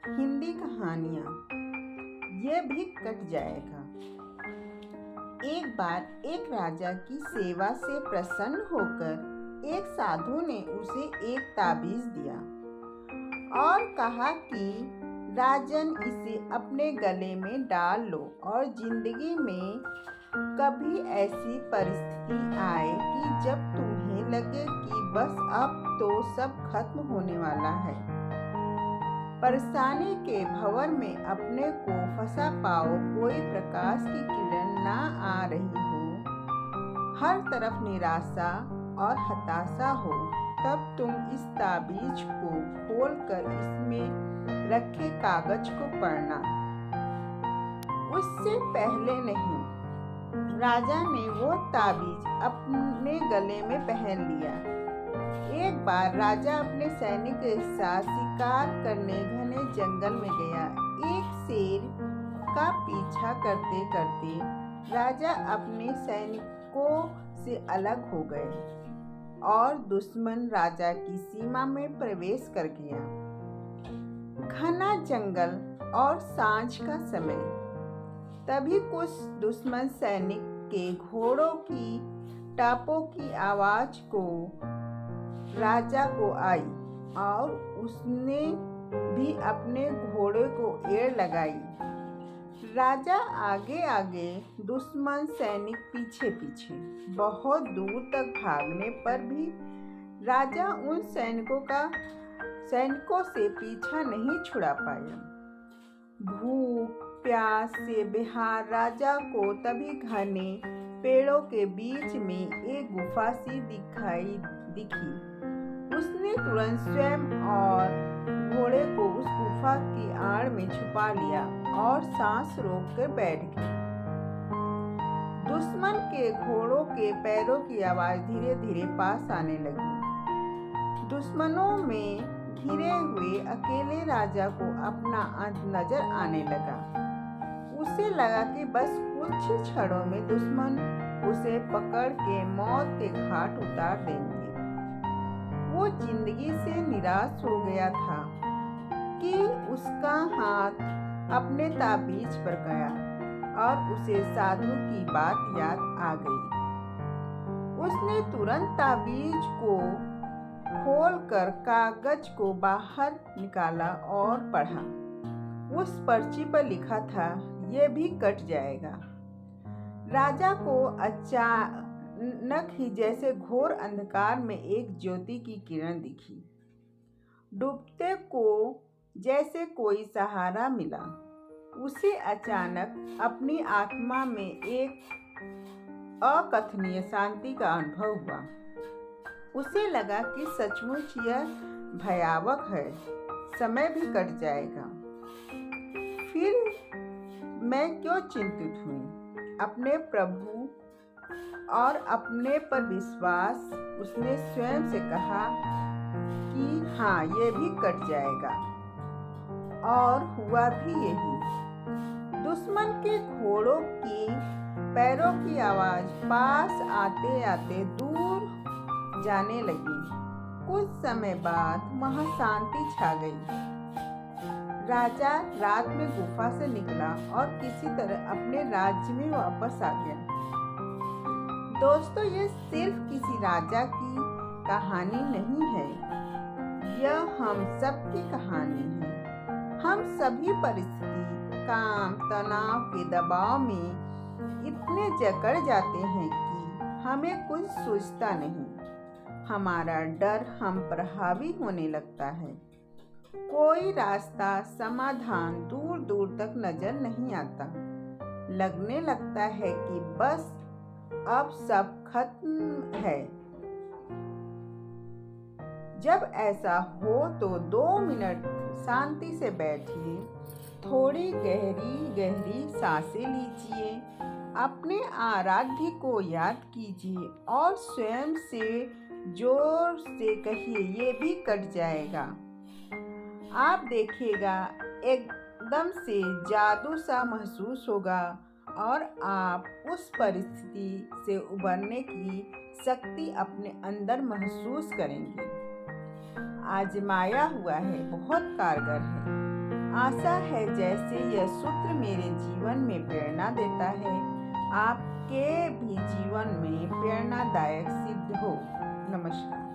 हिंदी कहानियाँ, ये भी कट जाएगा। एक बार एक राजा की सेवा से प्रसन्न होकर एक साधु ने उसे एक ताबीज दिया और कहा कि राजन, इसे अपने गले में डाल लो और जिंदगी में कभी ऐसी परिस्थिति आए कि जब तुम्हें लगे कि बस अब तो सब खत्म होने वाला है, परेशानी के भंवर में अपने को फंसा पाओ, कोई प्रकाश की किरण ना आ रही हो, हर तरफ निराशा और हताशा हो, तब तुम इस ताबीज को खोलकर इसमें रखे कागज को पढ़ना। उससे पहले नहीं, राजा ने वो ताबीज अपने गले में पहन लिया। एक बार राजा अपने सैनिक के साथ शिकार करने घने जंगल में गया। एक शेर का पीछा करते करते राजा अपने सैनिकों से अलग हो गए और दुश्मन राजा की सीमा में प्रवेश कर गया। घना जंगल और सांझ का समय। तभी कुछ दुश्मन सैनिक के घोड़ों की टापों की आवाज को राजा को आई और उसने भी अपने घोड़े को एड़ लगाई। राजा आगे आगे, दुश्मन सैनिक पीछे पीछे। बहुत दूर तक भागने पर भी राजा उन सैनिकों से पीछा नहीं छुड़ा पाया। भूख प्यास से बेहाल राजा को तभी घने पेड़ों के बीच में एक गुफा सी दिखी। उसने तुरंत स्वयं और घोड़े को उस गुफा की आड़ में छुपा लिया और सांस रोककर बैठ गया। दुश्मन के घोड़ों के पैरों की आवाज धीरे धीरे पास आने लगी। दुश्मनों में घिरे हुए अकेले राजा को अपना अंत नजर आने लगा। उसे लगा कि बस कुछ ही क्षणों में दुश्मन उसे पकड़ के मौत के घाट उतार देंगे। वो जिंदगी से निराश हो गया था कि उसका हाथ अपने ताबीज पर गया और उसे साधु की बात याद आ गई। उसने तुरंत ताबीज को खोलकर कागज को बाहर निकाला और पढ़ा। उस पर्ची पर लिखा था, ये भी कट जाएगा। राजा को अचानक ही जैसे घोर अंधकार में एक ज्योति की किरण दिखी। डूबते को जैसे कोई सहारा मिला। उसे अचानक अपनी आत्मा में एक अकथनीय शांति का अनुभव हुआ। उसे लगा कि सचमुच यह भयावह है, समय भी कट जाएगा। फिर मैं क्यों चिंतित हुई? अपने प्रभु और अपने पर विश्वास, उसने स्वयं से कहा कि हाँ, ये भी कट जाएगा। और हुआ भी यही। दुश्मन के घोड़ों की पैरों की आवाज पास आते आते दूर जाने लगी। कुछ समय बाद वहाँ शांति छा गई। राजा रात में गुफा से निकला और किसी तरह अपने राज्य में वापस आ गया। दोस्तों, ये सिर्फ किसी राजा की कहानी नहीं है, यह हम सबकी कहानी है। हम सभी परिस्थिति, काम, तनाव के दबाव में इतने जकड़ जाते हैं कि हमें कुछ सूझता नहीं। हमारा डर हम पर हावी होने लगता है। कोई रास्ता, समाधान दूर दूर तक नजर नहीं आता। लगने लगता है कि बस अब सब खत्म है। जब ऐसा हो तो 2 मिनट शांति से बैठिए, थोड़ी गहरी गहरी सांसें लीजिए, अपने आराध्य को याद कीजिए और स्वयं से जोर से कहिए, ये भी कट जाएगा। आप देखिएगा, एकदम से जादू सा महसूस होगा और आप उस परिस्थिति से उबरने की शक्ति अपने अंदर महसूस करेंगे। आजमाया हुआ है, बहुत कारगर है। आशा है जैसे यह सूत्र मेरे जीवन में प्रेरणा देता है, आपके भी जीवन में प्रेरणादायक सिद्ध हो। नमस्कार।